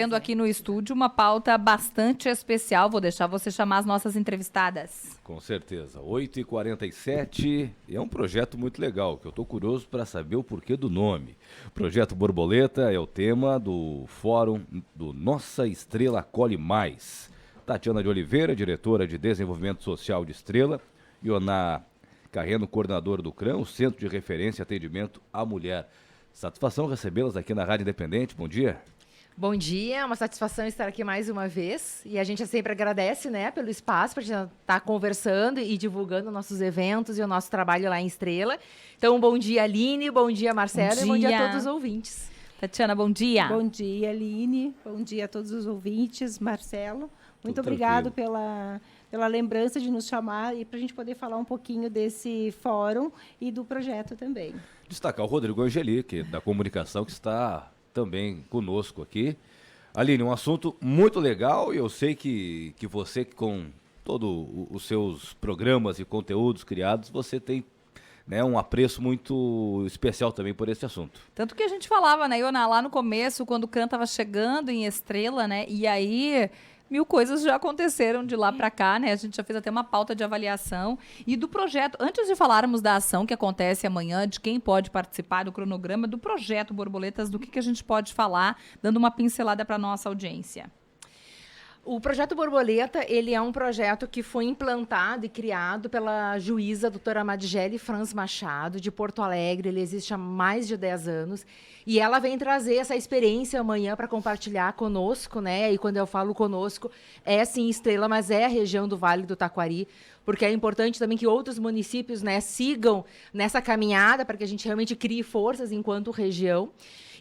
Tendo aqui no estúdio uma pauta bastante especial, vou deixar você chamar as nossas entrevistadas. Com certeza, 8h47, e é um projeto muito legal, que eu estou curioso para saber o porquê do nome. Projeto Borboleta é o tema do fórum do Nossa Estrela Acolhe Mais. Tatiana de Oliveira, diretora de Desenvolvimento Social de Estrela, Ioná Carreno, coordenadora do CRAM, o Centro de Referência e Atendimento à Mulher. Satisfação recebê-las aqui na Rádio Independente, bom dia. Bom dia, é uma satisfação estar aqui mais uma vez e a gente sempre agradece, né, pelo espaço para a gente estar conversando e divulgando nossos eventos e o nosso trabalho lá em Estrela. Então, bom dia, Aline, bom dia, Marcelo, e bom dia a todos os ouvintes. Tatiana, bom dia. Bom dia, Aline, bom dia a todos os ouvintes, Marcelo. Muito Tudo obrigado pela lembrança de nos chamar e para a gente poder falar um pouquinho desse fórum e do projeto também. Destacar o Rodrigo Angelique, da comunicação, que está também conosco aqui. Aline, um assunto muito legal e eu sei que você, com todos os seus programas e conteúdos criados, você tem, né, um apreço muito especial também por esse assunto. Tanto que a gente falava, né, Ioná, lá no começo, quando o CRAM estava chegando em Estrela, né, e aí mil coisas já aconteceram de lá para cá, né? A gente já fez até uma pauta de avaliação e do projeto. Antes de falarmos da ação que acontece amanhã, de quem pode participar do cronograma do projeto Borboletas, do que a gente pode falar, dando uma pincelada para nossa audiência. O projeto Borboleta, ele é um projeto que foi implantado e criado pela juíza doutora Madjelle Franz Machado, de Porto Alegre. Ele existe há mais de 10 anos. E ela vem trazer essa experiência amanhã para compartilhar conosco, né? E quando eu falo conosco, é sim Estrela, mas é a região do Vale do Taquari, porque é importante também que outros municípios, né, sigam nessa caminhada para que a gente realmente crie forças enquanto região.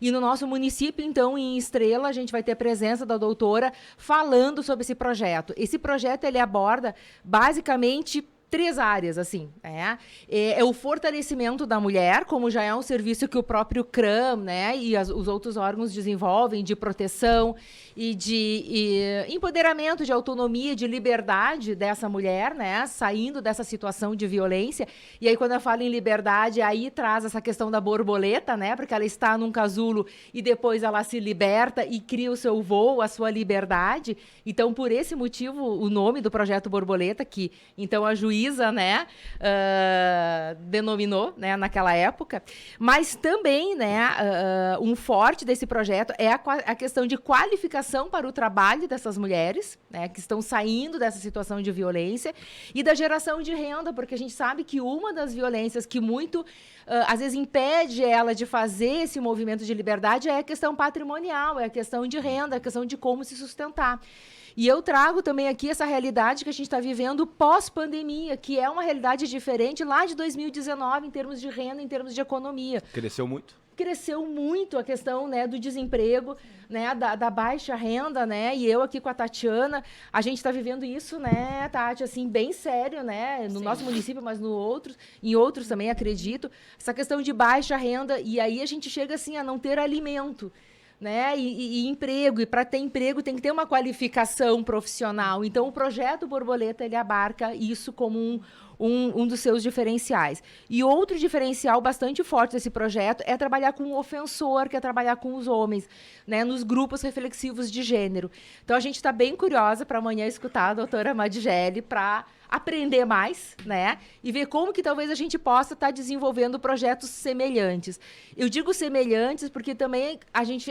E no nosso município, então, em Estrela, a gente vai ter a presença da doutora falando sobre esse projeto. Esse projeto, ele aborda, basicamente, 3 áreas, assim, né? É o fortalecimento da mulher, como já é um serviço que o próprio CRAM, né, e os outros órgãos desenvolvem, de proteção e de empoderamento, de autonomia, de liberdade dessa mulher, né, saindo dessa situação de violência. E aí, quando eu falo em liberdade, aí traz essa questão da borboleta, né, porque ela está num casulo e depois ela se liberta e cria o seu voo, a sua liberdade. Então, por esse motivo, o nome do projeto Borboleta, que, então, a juíza, né, denominou, né, naquela época, mas também, né, um forte desse projeto é a questão de qualificação para o trabalho dessas mulheres, né, que estão saindo dessa situação de violência e da geração de renda, porque a gente sabe que uma das violências que muito, às vezes, impede ela de fazer esse movimento de liberdade é a questão patrimonial, é a questão de renda, é a questão de como se sustentar. E eu trago também aqui essa realidade que a gente está vivendo pós-pandemia, que é uma realidade diferente lá de 2019 em termos de renda, em termos de economia. Cresceu muito? Cresceu muito a questão, né, do desemprego, né, da baixa renda, né, e eu aqui com a Tatiana, a gente está vivendo isso, né, Tati, assim, bem sério, né, no nosso município, mas em outros também, acredito, essa questão de baixa renda, e aí a gente chega, assim, a não ter alimento, né, e emprego, e para ter emprego tem que ter uma qualificação profissional. Então, o projeto Borboleta, ele abarca isso como um dos seus diferenciais. E outro diferencial bastante forte desse projeto é trabalhar com o ofensor, que é trabalhar com os homens, né, nos grupos reflexivos de gênero. Então, a gente está bem curiosa para amanhã escutar a doutora Madjelle para aprender mais, né, e ver como que talvez a gente possa estar desenvolvendo projetos semelhantes. Eu digo semelhantes porque também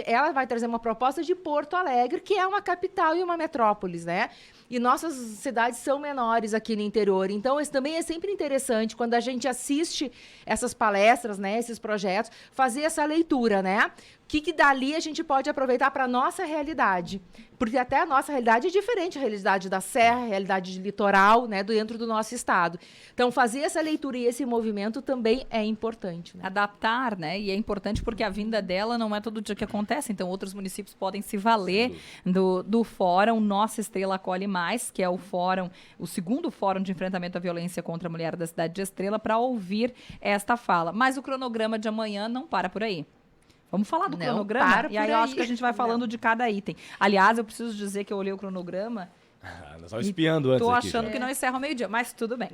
ela vai trazer uma proposta de Porto Alegre, que é uma capital e uma metrópolis, né? E nossas cidades são menores aqui no interior. Então, isso também é sempre interessante, quando a gente assiste essas palestras, né, esses projetos, fazer essa leitura, né? O que dali a gente pode aproveitar para a nossa realidade? Porque até a nossa realidade é diferente, a realidade da serra, a realidade de litoral, né, dentro do nosso estado. Então, fazer essa leitura e esse movimento também é importante, né? Adaptar, né? E é importante porque a vinda dela não é todo dia que acontece, então outros municípios podem se valer do fórum Nossa Estrela Acolhe Mais, que é o segundo fórum de enfrentamento à violência contra a mulher da cidade de Estrela, para ouvir esta fala. Mas o cronograma de amanhã não para por aí. Vamos falar do cronograma? E aí eu acho que a gente vai falando de cada item. Aliás, eu preciso dizer que eu olhei o cronograma Nós estamos espiando antes Tô aqui. achando já. que não encerra ao meio-dia, mas tudo bem.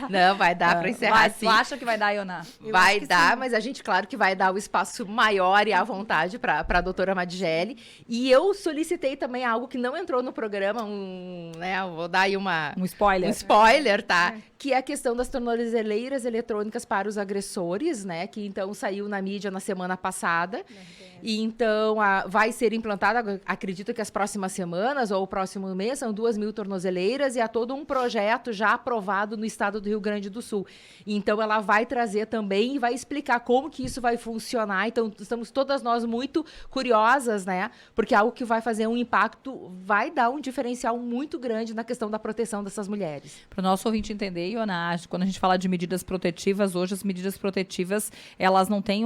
Não, vai dar para encerrar sim. Tu acha que vai dar, Ioná? Vai dar, mas a gente, claro que vai dar o espaço maior e à vontade para a doutora Madigele. E eu solicitei também algo que não entrou no programa, eu vou dar aí Um spoiler. um spoiler, tá? Que é a questão das tornozeleiras eletrônicas para os agressores, né? Que então saiu na mídia na semana passada. E então vai ser implantada, acredito que as próximas semanas ou o próximo mês, são 2.000 tornozeleiras e há todo um projeto já aprovado no estado do Rio Grande do Sul. Então ela vai trazer também e vai explicar como que isso vai funcionar. Então estamos todas nós muito curiosas, né? Porque é algo que vai fazer um impacto, vai dar um diferencial muito grande na questão da proteção dessas mulheres. Para o nosso ouvinte entender, Ioná, quando a gente fala de medidas protetivas, hoje as medidas protetivas, elas não têm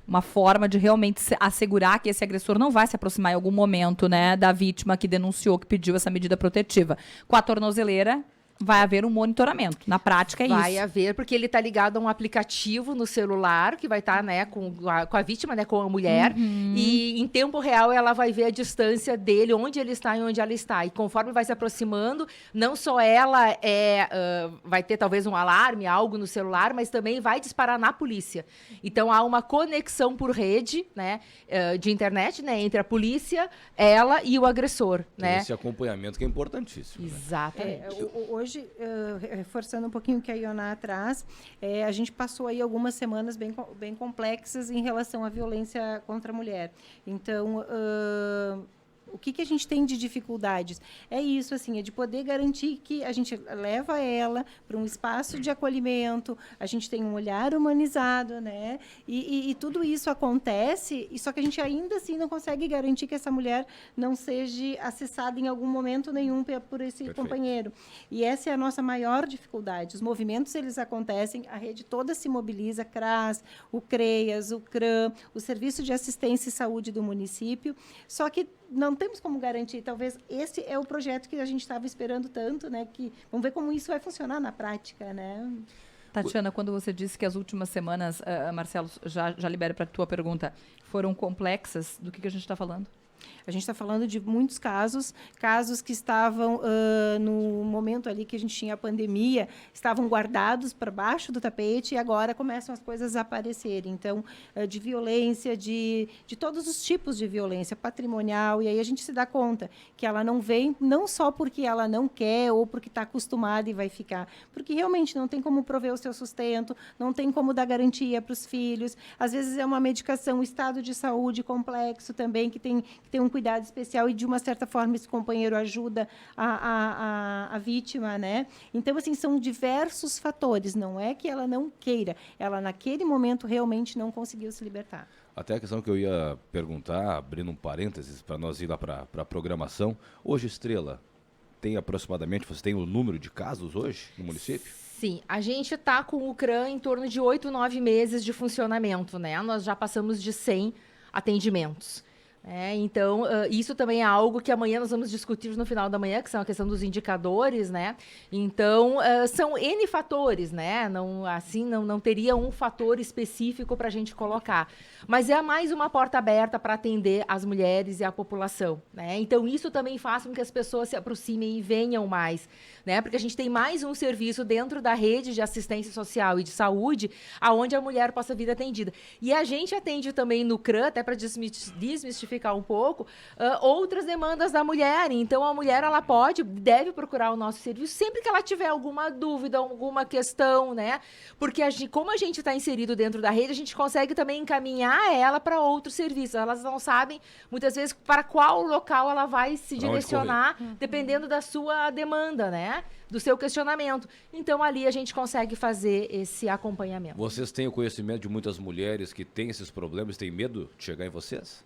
uma forma de realmente assegurar que esse agressor não vai se aproximar em algum momento, né, da vítima que denunciou, que pediu essa medida protetiva. Com a tornozeleira, vai haver um monitoramento. Na prática é isso. Vai haver, porque ele está ligado a um aplicativo no celular, que vai estar, né, com a vítima, né, com a mulher. E em tempo real ela vai ver a distância dele, onde ele está e onde ela está. E conforme vai se aproximando, não só ela vai ter talvez um alarme, algo no celular, mas também vai disparar na polícia. Então há uma conexão por rede, né, de internet, né, entre a polícia, ela e o agressor, né? Esse acompanhamento que é importantíssimo. Né? Exatamente. Hoje, reforçando um pouquinho o que a Ioná traz, a gente passou aí algumas semanas bem complexas em relação à violência contra a mulher. Então, o que a gente tem de dificuldades? É isso, assim, é de poder garantir que a gente leva ela para um espaço de acolhimento, a gente tem um olhar humanizado, né? E tudo isso acontece, só que a gente ainda assim não consegue garantir que essa mulher não seja acessada em algum momento nenhum por esse Perfeito. companheiro. E essa é a nossa maior dificuldade. Os movimentos, eles acontecem, a rede toda se mobiliza, CRAS, o CREAS, o CRAM, o Serviço de Assistência e Saúde do município, só que não temos como garantir. Talvez esse é o projeto que a gente estava esperando tanto, né? Que vamos ver como isso vai funcionar na prática, né? Tatiana, quando você disse que as últimas semanas, Marcelo, já libero para a tua pergunta, foram complexas, do que a gente está falando? A gente está falando de muitos casos que estavam, no momento ali que a gente tinha a pandemia, estavam guardados para baixo do tapete e agora começam as coisas a aparecerem. Então, de violência, de todos os tipos de violência patrimonial, e aí a gente se dá conta que ela não vem, não só porque ela não quer ou porque está acostumada e vai ficar, porque realmente não tem como prover o seu sustento, não tem como dar garantia para os filhos. Às vezes é uma medicação, um estado de saúde complexo também, que tem um cuidado especial e, de uma certa forma, esse companheiro ajuda a vítima, né? Então, assim, são diversos fatores. Não é que ela não queira. Ela, naquele momento, realmente não conseguiu se libertar. Até a questão que eu ia perguntar, abrindo um parênteses para nós ir lá para a programação. Hoje, Estrela, tem aproximadamente, você tem o número de casos hoje no município? Sim, a gente está com o CRAM em torno de 8, 9 meses de funcionamento, né? Nós já passamos de 100 atendimentos. Então, isso também é algo que amanhã nós vamos discutir no final da manhã, que são a questão dos indicadores, né? Então, são N fatores, né? Não teria um fator específico para a gente colocar. Mas é mais uma porta aberta para atender as mulheres e a população, né? Então, isso também faz com que as pessoas se aproximem e venham mais, né? Porque a gente tem mais um serviço dentro da rede de assistência social e de saúde, aonde a mulher possa vir atendida. E a gente atende também no CRAM, até para desmistificar um pouco, outras demandas da mulher. Então, a mulher, ela deve procurar o nosso serviço sempre que ela tiver alguma dúvida, alguma questão, né? Porque como a gente está inserido dentro da rede, a gente consegue também encaminhar ela para outros serviços. Elas não sabem, muitas vezes, para qual local ela vai se direcionar, dependendo da sua demanda, né? Do seu questionamento. Então, ali a gente consegue fazer esse acompanhamento. Vocês têm o conhecimento de muitas mulheres que têm esses problemas, têm medo de chegar em vocês?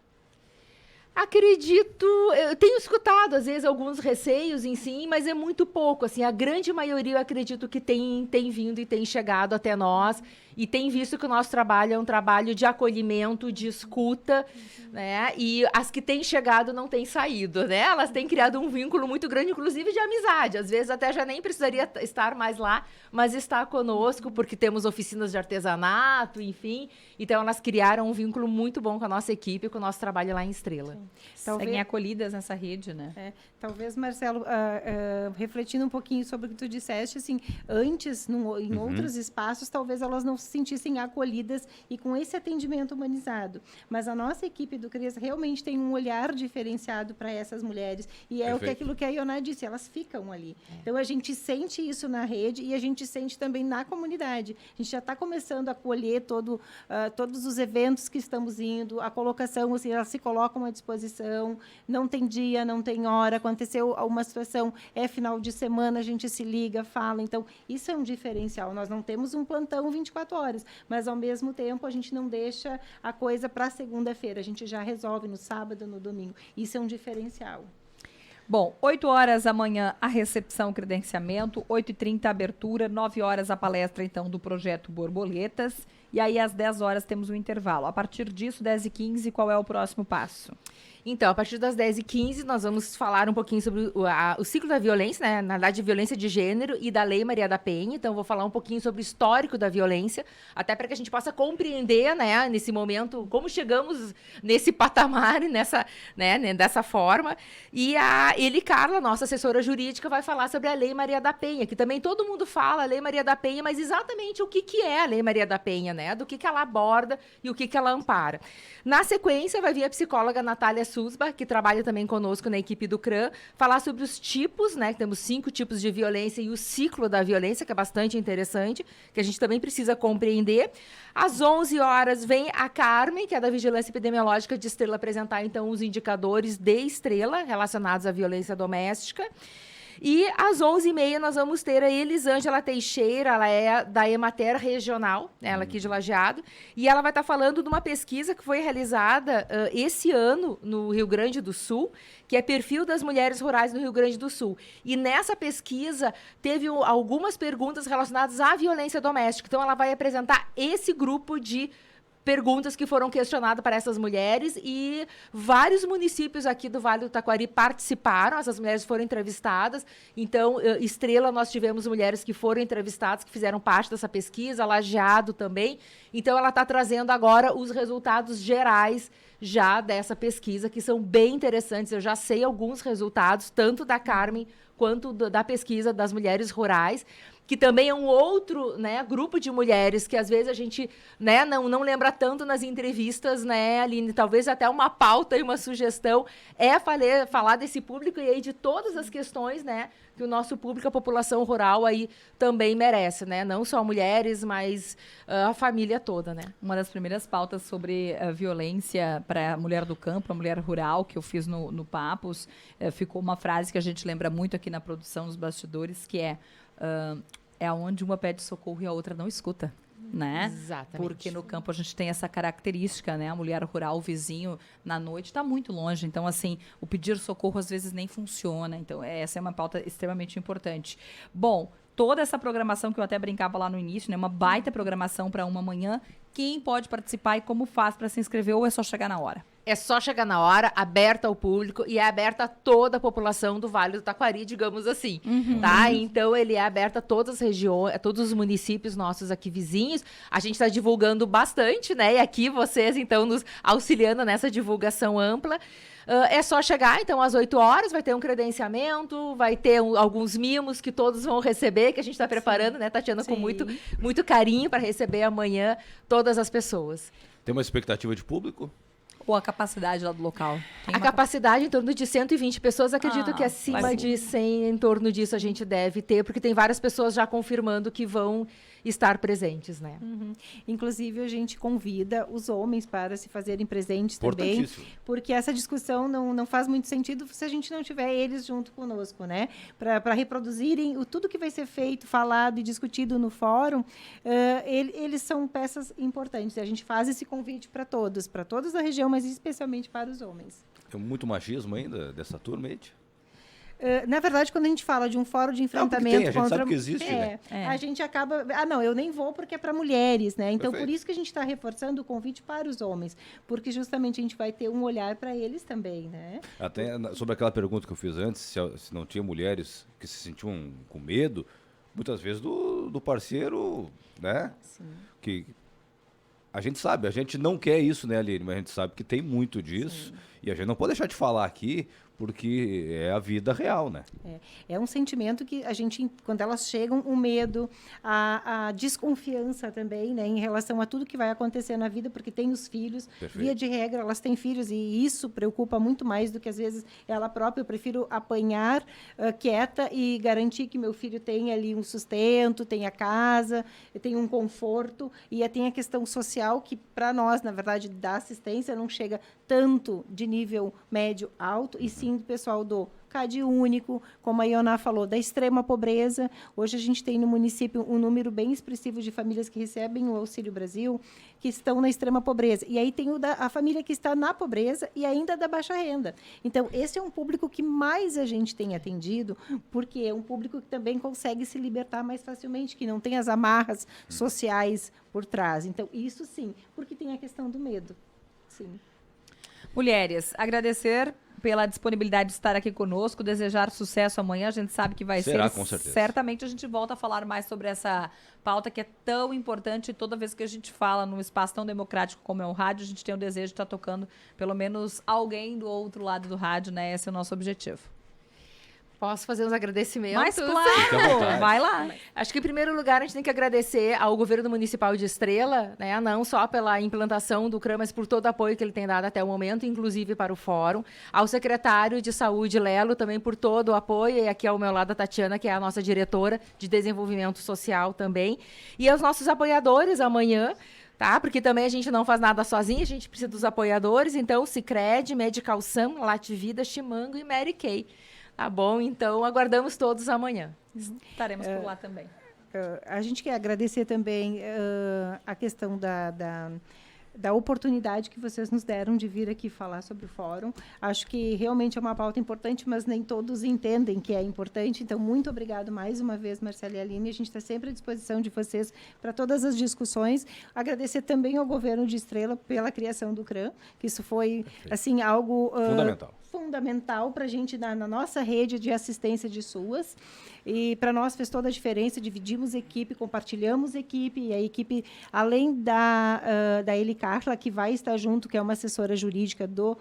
Acredito, eu tenho escutado, às vezes, alguns receios em si, mas é muito pouco. Assim, a grande maioria, eu acredito que tem vindo e tem chegado até nós e tem visto que o nosso trabalho é um trabalho de acolhimento, de escuta, né? E as que têm chegado não têm saído, né? Elas têm criado um vínculo muito grande, inclusive de amizade. Às vezes até já nem precisaria estar mais lá, mas está conosco, porque temos oficinas de artesanato, enfim. Então, elas criaram um vínculo muito bom com a nossa equipe, com o nosso trabalho lá em Estrela. Talvez- Seguem acolhidas nessa rede, né? Talvez, Marcelo, refletindo um pouquinho sobre o que tu disseste, assim, antes, em outros espaços, talvez elas não se sentissem acolhidas e com esse atendimento humanizado. Mas a nossa equipe do CRIAS realmente tem um olhar diferenciado para essas mulheres. E é aquilo que a Ioná disse, elas ficam ali. Então, a gente sente isso na rede e a gente sente também na comunidade. A gente já está começando a colher todos os eventos que estamos indo, a colocação, assim, elas se colocam à disposição, não tem dia, não tem hora, aconteceu uma situação, final de semana, a gente se liga, fala. Então, isso é um diferencial. Nós não temos um plantão 24 horas, mas, ao mesmo tempo, a gente não deixa a coisa para segunda-feira. A gente já resolve no sábado, no domingo. Isso é um diferencial. Bom, 8 horas amanhã a recepção, credenciamento, 8h30 a abertura, 9 horas a palestra, então, do projeto Borboletas. E aí, às 10 horas, temos um intervalo. A partir disso, 10h15, qual é o próximo passo? Então, a partir das 10h15, nós vamos falar um pouquinho sobre o ciclo da violência, né? Na verdade, violência de gênero e da Lei Maria da Penha. Então, eu vou falar um pouquinho sobre o histórico da violência, até para que a gente possa compreender, né, nesse momento, como chegamos nesse patamar, dessa forma. E a Eli Carla, nossa assessora jurídica, vai falar sobre a Lei Maria da Penha, que também todo mundo fala, a Lei Maria da Penha, mas exatamente o que é a Lei Maria da Penha, né? Do que ela aborda e o que ela ampara. Na sequência, vai vir a psicóloga Natália Susba, que trabalha também conosco na equipe do CRAM, falar sobre os tipos, né? Que temos 5 tipos de violência e o ciclo da violência, que é bastante interessante, que a gente também precisa compreender. Às 11 horas vem a Carmen, que é da Vigilância Epidemiológica de Estrela, apresentar, então, os indicadores de Estrela relacionados à violência doméstica. E às 11h30 nós vamos ter a Elisângela Teixeira, ela é da Emater Regional, ela aqui de Lajeado, e ela vai estar falando de uma pesquisa que foi realizada esse ano no Rio Grande do Sul, que é perfil das mulheres rurais no Rio Grande do Sul. E nessa pesquisa teve algumas perguntas relacionadas à violência doméstica. Então ela vai apresentar esse grupo de perguntas que foram questionadas para essas mulheres e vários municípios aqui do Vale do Taquari participaram, essas mulheres foram entrevistadas. Então, Estrela, nós tivemos mulheres que foram entrevistadas, que fizeram parte dessa pesquisa, Lajeado também. Então, ela está trazendo agora os resultados gerais já dessa pesquisa, que são bem interessantes. Eu já sei alguns resultados, tanto da Carmen quanto da pesquisa das mulheres rurais, que também é um outro, né, grupo de mulheres que às vezes a gente, né, não lembra tanto nas entrevistas, né, Aline? Talvez até uma pauta e uma sugestão falar desse público e aí de todas as questões, né, que o nosso público, a população rural aí também merece, né? Não só mulheres, mas a família toda, né? Uma das primeiras pautas sobre a violência para a mulher do campo, a mulher rural, que eu fiz no Papos, ficou uma frase que a gente lembra muito aqui na produção, nos bastidores, que é onde uma pede socorro e a outra não escuta, né? Exatamente. Porque no campo a gente tem essa característica, né? A mulher rural, o vizinho, na noite, está muito longe. Então, assim, o pedir socorro às vezes nem funciona. Então, essa é uma pauta extremamente importante. Bom, toda essa programação que eu até brincava lá no início, né? Uma baita programação para uma manhã. Quem pode participar e como faz para se inscrever ou é só chegar na hora? É só chegar na hora, aberta ao público e é aberta a toda a população do Vale do Taquari, digamos assim, tá? Então, ele é aberto a todas as regiões, a todos os municípios nossos aqui vizinhos. A gente está divulgando bastante, né? E aqui vocês, então, nos auxiliando nessa divulgação ampla. É só chegar, então, às 8 horas, vai ter um credenciamento, vai ter alguns mimos que todos vão receber, que a gente está preparando, né, Tatiana, com muito carinho para receber amanhã todas as pessoas. Tem uma expectativa de público? Ou a capacidade lá do local? A capacidade em torno de 120 pessoas, acredito que acima de 100, em torno disso a gente deve ter, porque tem várias pessoas já confirmando que vão estar presentes, né? Inclusive, a gente convida os homens para se fazerem presentes também, porque essa discussão não faz muito sentido se a gente não tiver eles junto conosco, né? Para reproduzirem tudo que vai ser feito, falado e discutido no fórum, eles são peças importantes. A gente faz esse convite para todos da região, mas especialmente para os homens. Tem muito machismo ainda dessa turma, Ed? Na verdade, quando a gente fala de um fórum de enfrentamento a gente sabe que existe, né? A gente acaba... eu nem vou porque é para mulheres, né? Então, Perfeito. por isso que a gente está reforçando o convite para os homens, porque justamente a gente vai ter um olhar para eles também, né? Até sobre aquela pergunta que eu fiz antes, se não tinha mulheres que se sentiam com medo, muitas vezes do parceiro, né? Sim. Que a gente sabe, a gente não quer isso, né, Aline? Mas a gente sabe que tem muito disso. Sim. E a gente não pode deixar de falar aqui, porque é a vida real, né? É um sentimento que a gente, quando elas chegam, o medo, a desconfiança também, né, em relação a tudo que vai acontecer na vida, porque tem os filhos, Perfeito. via de regra, elas têm filhos, e isso preocupa muito mais do que, às vezes, ela própria. Eu prefiro apanhar quieta e garantir que meu filho tenha ali um sustento, tenha casa, tenha um conforto, e tem a questão social, que, para nós, na verdade, da assistência, não chega tanto de nível médio alto, e sim do pessoal do CAD único, como a Ioná falou, da extrema pobreza. Hoje a gente tem no município um número bem expressivo de famílias que recebem o Auxílio Brasil, que estão na extrema pobreza. E aí tem a família que está na pobreza e ainda da baixa renda. Então, esse é um público que mais a gente tem atendido, porque é um público que também consegue se libertar mais facilmente, que não tem as amarras sociais por trás. Então, isso sim, porque tem a questão do medo. Sim. Mulheres, agradecer pela disponibilidade de estar aqui conosco, desejar sucesso amanhã, a gente sabe que vai Será, ser. com certeza. Certamente a gente volta a falar mais sobre essa pauta que é tão importante, e toda vez que a gente fala num espaço tão democrático como é o rádio, a gente tem o desejo de estar tocando pelo menos alguém do outro lado do rádio, né? Esse é o nosso objetivo. Posso fazer uns agradecimentos? Mas Fique à claro, vontade. vai lá. Acho que, em primeiro lugar, a gente tem que agradecer ao governo municipal de Estrela, né, não só pela implantação do CRAM, mas por todo o apoio que ele tem dado até o momento, inclusive para o fórum. Ao secretário de Saúde, Lelo, também por todo o apoio, e aqui ao meu lado a Tatiana, que é a nossa diretora de desenvolvimento social também. E aos nossos apoiadores amanhã, tá? Porque também a gente não faz nada sozinho, a gente precisa dos apoiadores. Então, Sicredi, Medical Sam, Lativida, Chimango e Mary Kay. Tá bom? Então, aguardamos todos amanhã. Estaremos por lá também. A gente quer agradecer também a questão da oportunidade que vocês nos deram de vir aqui falar sobre o fórum. Acho que realmente é uma pauta importante, mas nem todos entendem que é importante. Então, muito obrigado mais uma vez, Marcela e Aline. A gente está sempre à disposição de vocês para todas as discussões. Agradecer também ao governo de Estrela pela criação do CRAM, que isso foi assim algo fundamental para a gente na nossa rede de assistência de SUAS. E para nós fez toda a diferença. Dividimos equipe, compartilhamos equipe, e a equipe, além da Eli Carla, que vai estar junto, que é uma assessora jurídica do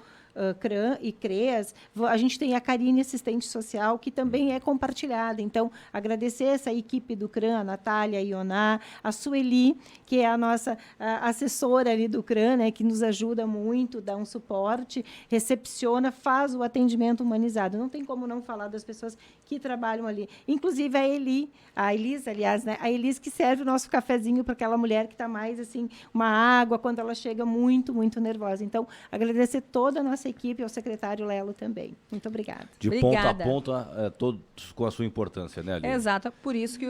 CRAM e CREAS, a gente tem a Karine, assistente social, que também é compartilhada. Então, agradecer essa equipe do CRAM, a Natália, a Ioná, a Sueli, que é a nossa assessora ali do CRAM, né, que nos ajuda muito, dá um suporte, recepciona, faz o atendimento humanizado. Não tem como não falar das pessoas que trabalham ali. Inclusive a Elis, aliás, né, a Elis que serve o nosso cafezinho para aquela mulher que está mais, assim, uma água, quando ela chega muito, muito nervosa. Então, agradecer toda a nossa equipe, ao secretário Lelo também. Muito obrigada. De Obrigada. ponta a ponta, todos com a sua importância, né, Aline? Exato, é por isso que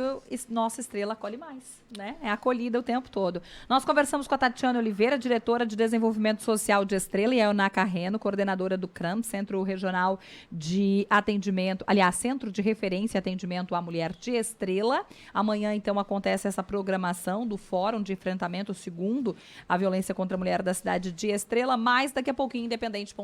nossa estrela acolhe mais, né? É acolhida o tempo todo. Nós conversamos com a Tatiana Oliveira, diretora de Desenvolvimento Social de Estrela, e a Ioná Carreno, coordenadora do CRAM, Centro Regional de Atendimento, aliás, Centro de Referência e Atendimento à Mulher de Estrela. Amanhã, então, acontece essa programação do Fórum de Enfrentamento segundo a Violência contra a Mulher da cidade de Estrela, mas daqui a pouquinho, independente.com.br.